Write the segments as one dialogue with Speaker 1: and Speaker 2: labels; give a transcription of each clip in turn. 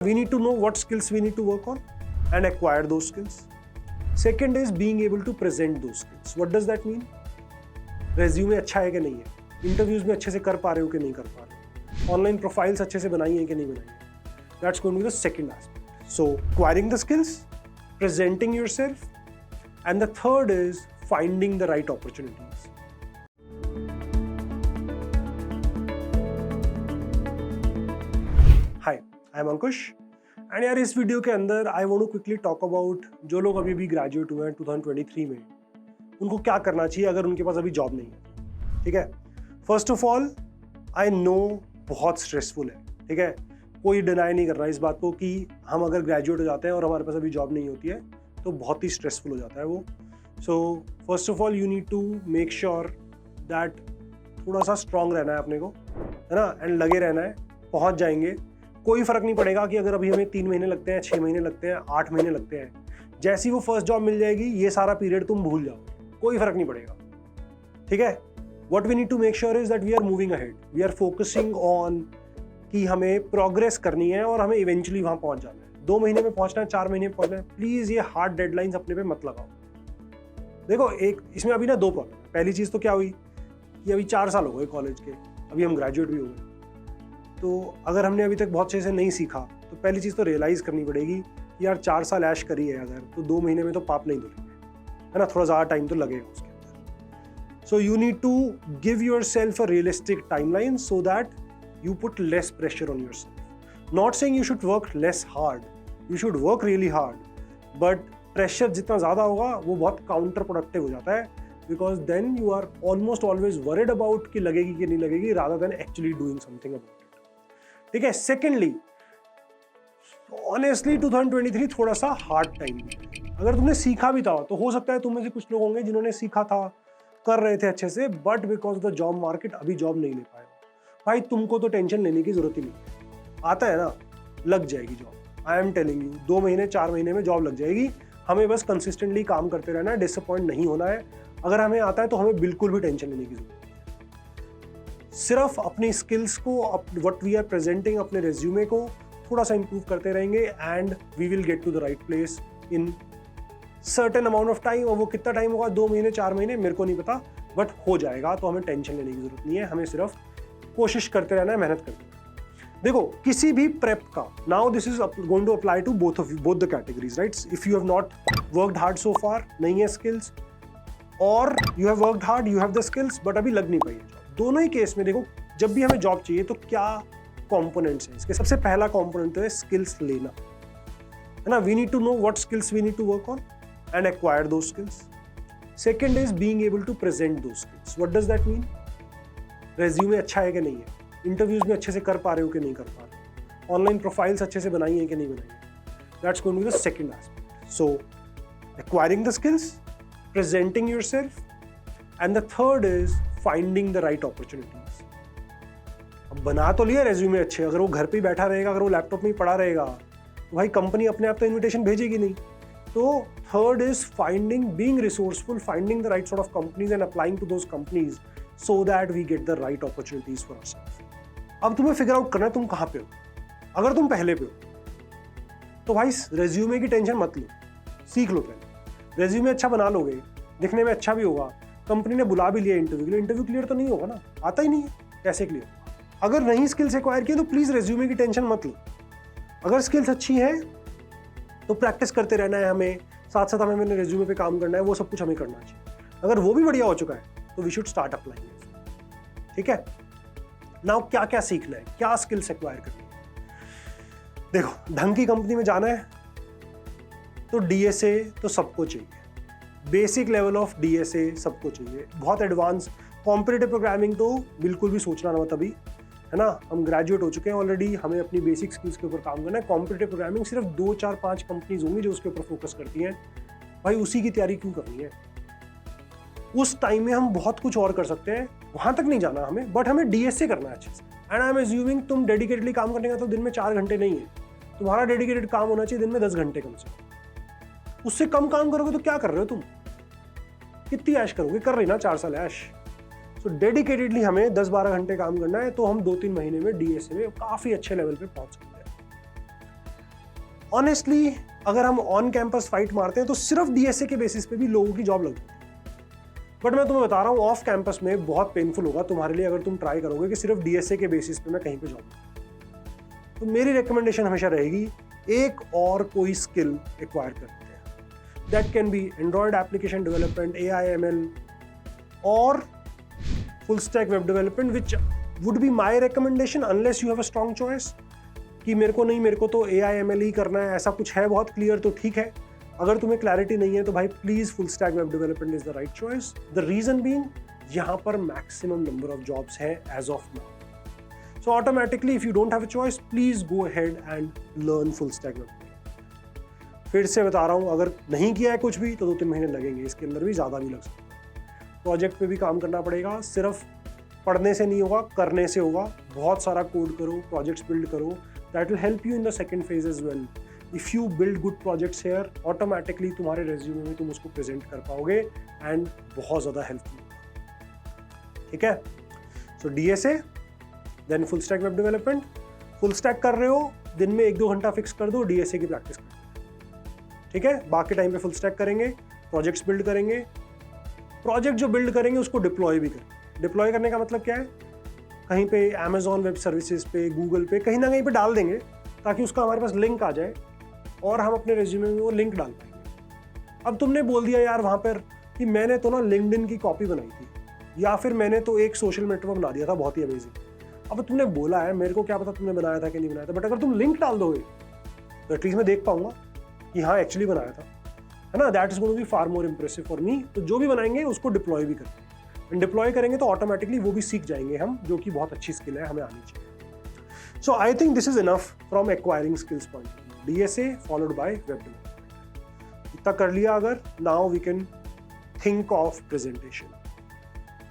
Speaker 1: We need to know what skills we need to work on and acquire those skills. Second is being able to present those skills. What does that mean? Resume अच्छा है कि नहीं है, interviews में अच्छे से कर पा रहे हो कि नहीं कर पा रहे हो, ऑनलाइन प्रोफाइल्स अच्छे से बनाई है कि नहीं बनाई है. That's going to be the second aspect. So acquiring the skills, presenting yourself, and the third is finding the right opportunities. Hi, I'm Ankush. And यार इस वीडियो के अंदर I want to quickly talk about जो लोग अभी भी graduate हुए हैं 2023 में, उनको क्या करना चाहिए अगर उनके पास अभी जॉब नहीं है. ठीक है, first of all I know बहुत स्ट्रेसफुल है. ठीक है, कोई डिनाई नहीं कर रहा है इस बात को कि हम अगर ग्रेजुएट हो जाते हैं और हमारे पास अभी जॉब नहीं होती है तो बहुत ही स्ट्रेसफुल हो जाता है वो. So first of all you need to make sure that थोड़ा सा स्ट्रांग रहना है अपने को, है ना, एंड लगे रहना है. पहुंच जाएंगे, कोई फर्क नहीं पड़ेगा कि अगर अभी हमें 3 महीने लगते हैं, 6 महीने लगते हैं, 8 महीने लगते हैं. जैसी वो फर्स्ट जॉब मिल जाएगी ये सारा पीरियड तुम भूल जाओगे, कोई फर्क नहीं पड़ेगा. ठीक है, what we need to make sure is that we are moving ahead, we are focusing on कि हमें प्रोग्रेस करनी है और हमें इवेंचुअली वहां पहुंच जाना है. 2 महीने में पहुंचना है, 4 महीने में पहुंचना है. प्लीज ये हार्ड डेडलाइंस अपने पे मत लगाओ. देखो, एक इसमें अभी ना 2 प्रॉब्लम है. पहली चीज तो क्या हुई कि अभी 4 साल हो गए कॉलेज के, अभी हम ग्रेजुएट भी हो गए. तो अगर हमने अभी तक बहुत अच्छे से नहीं सीखा तो पहली चीज़ तो रियलाइज़ करनी पड़ेगी कि यार 4 साल ऐश करी है अगर, तो 2 महीने में तो पाप नहीं धुलेंगे, है ना, थोड़ा ज़्यादा टाइम तो लगेगा उसके अंदर. So you need to give yourself a realistic timeline so that you put less pressure on yourself. Not saying you should work less hard, you should work really hard, but pressure जितना ज़्यादा होगा वो बहुत counter productive हो जाता है, because then you are almost always worried about कि लगेगी कि नहीं लगेगी, rather than actually doing something about. ठीक है, सेकेंडली ऑनेस्टली 2023 थोड़ा सा हार्ड टाइम है. अगर तुमने सीखा भी था तो हो सकता है तुम में से कुछ लोग होंगे जिन्होंने सीखा था, कर रहे थे अच्छे से, but because of the job market अभी जॉब नहीं ले पाए. भाई तुमको तो टेंशन लेने की जरूरत ही नहीं है, आता है ना, लग जाएगी job. I am telling you, 2 महीने 4 महीने में जॉब लग जाएगी. हमें बस कंसिस्टेंटली काम करते रहना है, डिसअपॉइंट नहीं होना है. अगर हमें आता है तो हमें बिल्कुल भी टेंशन लेने की जरूरत. सिर्फ अपनी स्किल्स को, व्हाट वी आर प्रेजेंटिंग, अपने रेज्यूमे को थोड़ा सा इंप्रूव करते रहेंगे and we will get to the right place in certain amount of time. और वो कितना टाइम होगा, 2 महीने 4 महीने, मेरे को नहीं पता, बट हो जाएगा. तो हमें टेंशन लेने की जरूरत नहीं है, हमें सिर्फ कोशिश करते रहना है, मेहनत करते रहना है. देखो, किसी भी प्रेप का, now this is going to apply to both the categories, right. If you have not worked hard so far, नहीं है स्किल्स, और you have worked hard, you have the skills, but अभी लग नहीं पाई है. दोनों ही केस में देखो, जब भी हमें जॉब चाहिए तो क्या कंपोनेंट्स हैं इसके. सबसे पहला कंपोनेंट है स्किल्स लेना, है ना. We need to know what skills we need to work on and acquire those skills. Second is being able to present those skills. What does that mean? Resume अच्छा है कि नहीं है, इंटरव्यूज में अच्छे से कर पा रहे हो कि नहीं कर पा रहे हो, ऑनलाइन प्रोफाइल्स अच्छे से बनाई है कि नहीं बनाई है. That's going to be the second aspect. So acquiring the skills, presenting yourself, and the third is finding the right opportunities. अब बना तो लिया रेज्यूमे अच्छे, अगर वो घर पे ही बैठा रहेगा, अगर वो लैपटॉप में ही पड़ा रहेगा, तो भाई कंपनी अपने आप तो इन्विटेशन भेजेगी नहीं. तो third is finding, being resourceful, finding the right sort of companies and applying to those companies so that we get the right opportunities for ourselves. अब तुम्हें फिगर आउट करना है तुम कहाँ पे हो. अगर तुम पहले पे हो तो भाई रेज्यूमे की टेंशन मत लो, सीख लो पहले. रेज्यूमे अच्छा बना लोगे, दिखने में अच्छा भी होगा, कंपनी ने बुला भी लिया इंटरव्यू के लिए, इंटरव्यू क्लियर तो नहीं होगा ना, आता ही नहीं है, कैसे क्लियर. अगर नहीं स्किल्स एक्वायर किए तो प्लीज रेज्यूमे की टेंशन मत लो. अगर स्किल्स अच्छी है तो प्रैक्टिस करते रहना है हमें, साथ साथ हमें अपने रेज्यूमे पे काम करना है, वो सब कुछ हमें करना चाहिए. अगर वो भी बढ़िया हो चुका है तो वी शुड स्टार्ट अप्लाइंग. ठीक है, नाउ क्या क्या सीखना है, क्या स्किल्स एक्वायर करनी है. देखो, ढंग की कंपनी में जाना है तो डीएसए तो सबको चाहिए, बेसिक लेवल ऑफ डीएसए सबको चाहिए. बहुत एडवांस कॉम्पिटिटिव प्रोग्रामिंग तो बिल्कुल भी सोचना ना मत अभी, है ना. हम ग्रेजुएट हो चुके हैं ऑलरेडी, हमें अपनी बेसिक स्किल्स के ऊपर काम करना है. कॉम्पिटिटिव प्रोग्रामिंग सिर्फ 2 4 5 कंपनीज होंगी जो उसके ऊपर फोकस करती हैं. भाई उसी की तैयारी क्यों करनी है. उस टाइम में हम बहुत कुछ और कर सकते हैं, वहां तक नहीं जाना हमें, बट हमें डीएसए करना है अच्छे से. एंड आई एम एज्यूमिंग तुम डेडिकेटली काम करने का तो दिन में 4 घंटे नहीं है, तुम्हारा डेडिकेटेड काम होना चाहिए दिन में 10 घंटे कम से कम. उससे कम काम करोगे तो क्या कर रहे हो तुम, कितनी ऐश करोगे, कर रही ना 4 साल ऐश. सो डेडिकेटेडली हमें 10-12 घंटे काम करना है, तो हम 2-3 महीने में डीएसए में काफ़ी अच्छे लेवल पे पहुंच सकते हैं. ऑनेस्टली अगर हम ऑन कैंपस फाइट मारते हैं तो सिर्फ डीएसए के बेसिस पे भी लोगों की जॉब लग जाती है। बट मैं तुम्हें बता रहा हूँ ऑफ कैंपस में बहुत पेनफुल होगा तुम्हारे लिए अगर तुम ट्राई करोगे कि सिर्फ डीएसए के बेसिस पे मैं कहीं पे जॉब लूँ। तो मेरी रिकमेंडेशन हमेशा रहेगी एक और कोई स्किल एक्वायर करते हैं। That can be Android application development, AI/ML और full stack web development, which would be my recommendation unless you have a strong choice कि मेरे को तो AI/ML ही करना है, ऐसा कुछ है बहुत क्लियर तो ठीक है। अगर तुम्हें क्लैरिटी नहीं है तो भाई please full stack web development is the right choice. The reason being यहाँ पर मैक्सिमम नंबर ऑफ जॉब्स है as of now. So automatically if you don't have a choice please go ahead and learn full stack web development. फिर से बता रहा हूँ, अगर नहीं किया है कुछ भी तो 2-3 महीने लगेंगे, इसके अंदर भी ज़्यादा भी लग सकता है। प्रोजेक्ट पे भी काम करना पड़ेगा, सिर्फ पढ़ने से नहीं होगा, करने से होगा। बहुत सारा कोड करो, प्रोजेक्ट्स बिल्ड करो, that will help you in the second phase as well. If you build good projects here, automatically तुम्हारे रेज्यूमे में तुम उसको प्रेजेंट कर पाओगे एंड बहुत ज़्यादा हेल्पफुल होगा। ठीक है, so DSA then full stack web development. Full stack कर रहे हो, दिन में 1-2 घंटा फिक्स कर दो, डीएसए की प्रैक्टिस कर दो। ठीक है, बाकी टाइम पे फुल स्टैक करेंगे, प्रोजेक्ट्स बिल्ड करेंगे। प्रोजेक्ट जो बिल्ड करेंगे उसको डिप्लॉय भी करेंगे। डिप्लॉय करने का मतलब क्या है, कहीं पे Amazon वेब सर्विसेज पे, गूगल पे, कहीं ना कहीं पे डाल देंगे ताकि उसका हमारे पास लिंक आ जाए और हम अपने रेज्यूमे में वो लिंक डाल पाएंगे। अब तुमने बोल दिया यार वहाँ पर कि मैंने तो ना लिंक्डइन की कॉपी बनाई थी या फिर मैंने तो एक सोशल नेटवर्क बना दिया था बहुत ही अमेजिंग। अब तुमने बोला है, मेरे को क्या पता तुमने बनाया था कि नहीं बनाया था, बट अगर तुम लिंक डाल दोगे तो एटलीस्ट मैं देख पाऊंगा कि हाँ एक्चुअली बनाया था, है ना। That is going to be far more impressive for me. तो जो भी बनाएंगे उसको डिप्लॉय भी करेंगे, एंड डिप्लॉय करेंगे तो ऑटोमेटिकली वो भी सीख जाएंगे हम, जो कि बहुत अच्छी स्किल है, हमें आनी चाहिए। So I think this is enough from acquiring skills point. DSA followed by web development, इतना कर लिया अगर, now we can think of presentation.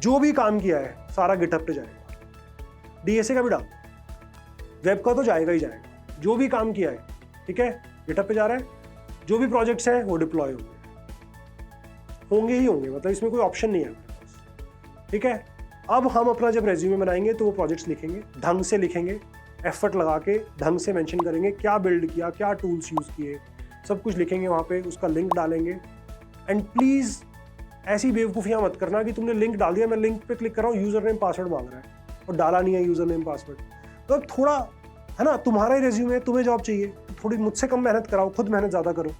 Speaker 1: जो भी काम किया है सारा गिटहब पे जाएगा, डीएसए का भी डाल, वेब का तो जाएगा ही जाएगा। जो भी काम किया है, ठीक है, गिटहब पे जा रहा है, जो भी प्रोजेक्ट्स हैं वो डिप्लॉय होंगे ही होंगे, मतलब इसमें कोई ऑप्शन नहीं है। ठीक है, अब हम अपना जब रेज्यूमे बनाएंगे तो वो प्रोजेक्ट्स लिखेंगे, ढंग से लिखेंगे, एफर्ट लगा के ढंग से मेंशन करेंगे क्या बिल्ड किया, क्या टूल्स यूज़ किए, सब कुछ लिखेंगे वहाँ पे, उसका लिंक डालेंगे। एंड प्लीज़ ऐसी बेवकूफ़ियाँ मत करना कि तुमने लिंक डाल दिया, मैं लिंक पे क्लिक कर रहा हूँ, यूज़र नेम पासवर्ड मांग रहा है और डाला नहीं है यूज़र नेम पासवर्ड। तो थोड़ा, है ना, तुम्हारा ही रेज्यूमे, तुम्हें जॉब चाहिए, थोड़ी मुझसे कम मेहनत कराओ, खुद मेहनत ज़्यादा करो।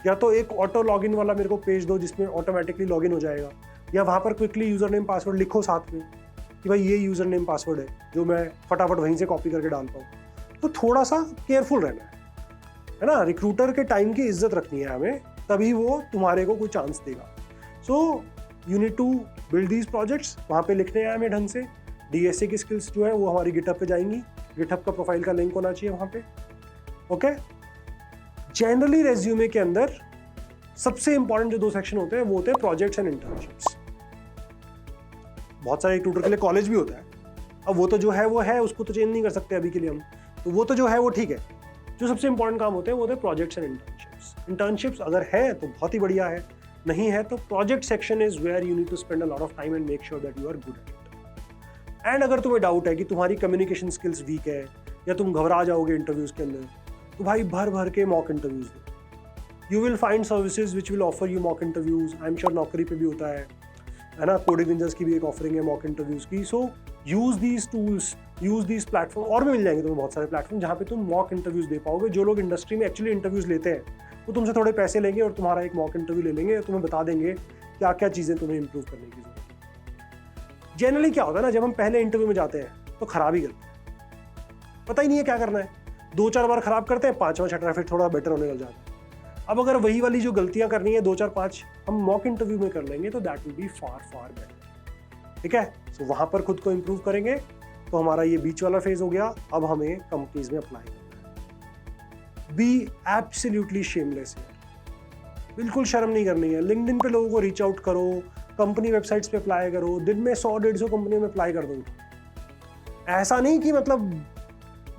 Speaker 1: या तो एक ऑटो लॉगिन वाला मेरे को पेज दो जिसमें ऑटोमेटिकली लॉगिन हो जाएगा, या वहाँ पर क्विकली यूज़र नेम पासवर्ड लिखो साथ में कि भाई ये यूज़र नेम पासवर्ड है जो मैं फटाफट वहीं से कॉपी करके डाल पाऊँ। तो थोड़ा सा केयरफुल रहना है ना। रिक्रूटर के टाइम की इज्जत रखनी है हमें, तभी वो तुम्हारे को कोई चांस देगा। So you need to build these projects, वहाँ पे लिखने हैं हमें ढंग से। डीएसए की स्किल्स जो है वो हमारी गिटहब पे जाएंगी, गिटहब का प्रोफाइल का लिंक होना चाहिए वहाँ पे। ओके, जनरली रेज्यूमे के अंदर सबसे इंपॉर्टेंट जो 2 सेक्शन होते हैं वो होते हैं प्रोजेक्ट्स एंड इंटर्नशिप्स। बहुत सारे रिक्रूटर के लिए कॉलेज भी होता है, अब वो तो जो है वो है, उसको तो चेंज नहीं कर सकते अभी के लिए हम, तो वो तो जो है वो ठीक है। जो सबसे इंपॉर्टेंट काम होते हैं वो होते हैं प्रोजेक्ट्स एंड इंटर्नशिप्स। इंटर्नशिप्स अगर है तो बहुत ही बढ़िया है, नहीं है तो project section is where you need to spend a lot of time and make sure that you are good at it. And अगर तुम्हें डाउट है कि तुम्हारी कम्युनिकेशन स्किल्स वीक है या तुम घबरा जाओगे इंटरव्यूज के अंदर, तो भाई भर भर के मॉक इंटरव्यूज दो। You will find services which will offer you mock interviews. I am sure नौकरी पे भी होता है ना, कोडिंग निंजास की भी एक ऑफरिंग है मॉक इंटरव्यूज की। So use these tools, use these platform, और भी मिल जाएंगे तुम्हें बहुत सारे प्लेटफॉर्म जहाँ पे तुम मॉक इंटरव्यूज दे पाओगे। जो लोग इंडस्ट्री में एक्चुअली इंटरव्यूज लेते हैं वो तुमसे थोड़े पैसे लेंगे और तुम्हारा एक मॉक इंटरव्यू ले लेंगे और तुम्हें बता देंगे क्या क्या चीज़ें तुम्हें इंप्रूव करने की जरूरत है। जनरली क्या होता है ना, जब हम पहले इंटरव्यू में जाते हैं तो खराब ही करते हैं, पता ही नहीं है क्या करना है, 2-4 बार खराब करते हैं, 5वां-6वां फिर थोड़ा बेटर होने लग जाता है। अब अगर वही वाली जो गलतियां करनी है 2-4-5 हम मॉक इंटरव्यू में कर लेंगे तो that will be far better. ठीक है, सो वहां पर खुद को इंप्रूव करेंगे। तो हमारा ये बीच वाला फेज हो गया, अब हमें कंपनीज में अप्लाई करना है। बी एब्सोल्युटली शेमलेस है, बिल्कुल शर्म नहीं करनी है। लिंक्डइन पे लोगों को रीच आउट करो, कंपनी वेबसाइट्स पे अप्लाई करो, दिन में 100-150 कंपनी में अप्लाई कर दो। ऐसा नहीं कि मतलब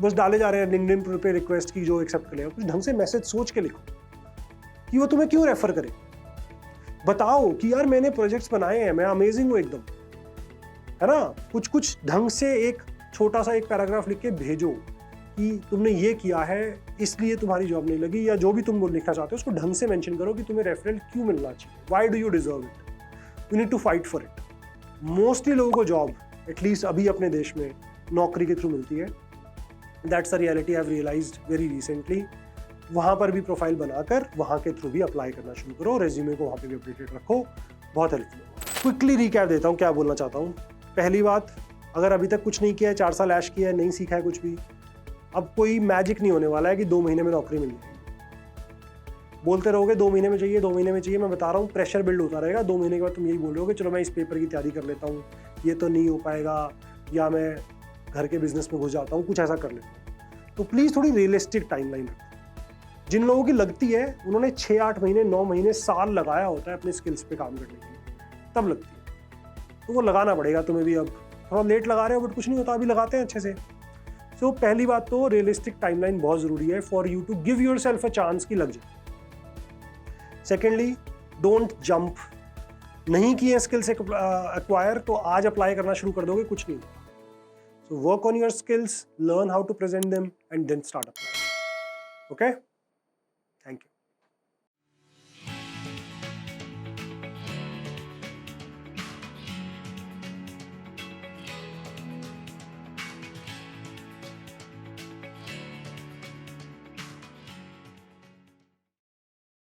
Speaker 1: बस डाले जा रहे हैं लिंक्डइन पे रिक्वेस्ट की जो एक्सेप्ट करेगा, कुछ ढंग से मैसेज सोच के लिखो कि वो तुम्हें क्यों रेफर करे। बताओ कि यार मैंने प्रोजेक्ट्स बनाए हैं, मैं अमेजिंग हूँ एकदम, है ना। कुछ ढंग से एक छोटा सा एक पैराग्राफ लिख के भेजो कि तुमने ये किया है इसलिए तुम्हारी जॉब नहीं लगी, या जो भी तुम लिखना चाहते हो उसको ढंग से मेंशन करो कि तुम्हें रेफरल क्यों मिलना चाहिए, why do you deserve it, you need to fight for it. Mostly लोगों को जॉब एटलीस्ट अभी अपने देश में नौकरी के थ्रू मिलती है, that's a reality I have realized very recently. वहाँ पर भी प्रोफाइल बनाकर वहाँ के थ्रू भी अप्लाई करना शुरू करो, रेज्यूमे को वहाँ पे भी अपडेटेड रखो, बहुत हेल्पफुल होगा। क्विकली रिकैप देता हूँ क्या बोलना चाहता हूँ। पहली बात, अगर अभी तक कुछ नहीं किया है, 4 साल ऐश किया है, नहीं सीखा है कुछ भी, अब कोई मैजिक नहीं होने वाला है कि 2 महीने में नौकरी मिल जाएगी। बोलते रहोगे 2 महीने में चाहिए, 2 महीने में चाहिए, मैं बता रहा हूँ प्रेशर बिल्ड होता रहेगा। 2 महीने के बाद तुम यही बोल रहे हो कि चलो मैं इस पेपर की तैयारी कर लेता हूँ, ये तो नहीं हो पाएगा, या मैं घर के बिजनेस में घुस जाता हूँ, कुछ ऐसा कर लेता हूँ। तो प्लीज़ थोड़ी रियलिस्टिक टाइमलाइन रखो। जिन लोगों की लगती है उन्होंने 6-8 महीने, 9 महीने, साल लगाया होता है अपने स्किल्स पे काम करने के लिए, तब लगती है। तो वो लगाना पड़ेगा तुम्हें भी। अब थोड़ा लेट लगा रहे हो बट कुछ नहीं होता, अभी लगाते हैं अच्छे से। सो पहली बात तो रियलिस्टिक टाइमलाइन बहुत ज़रूरी है for you to give yourself a chance की लग जाए। Secondly, don't jump. नहीं किए स्किल्स एक्वायर तो आज अप्लाई करना शुरू कर दोगे, कुछ नहीं होगा। So work on your skills, learn how to present them and then start apply. Okay, thank you.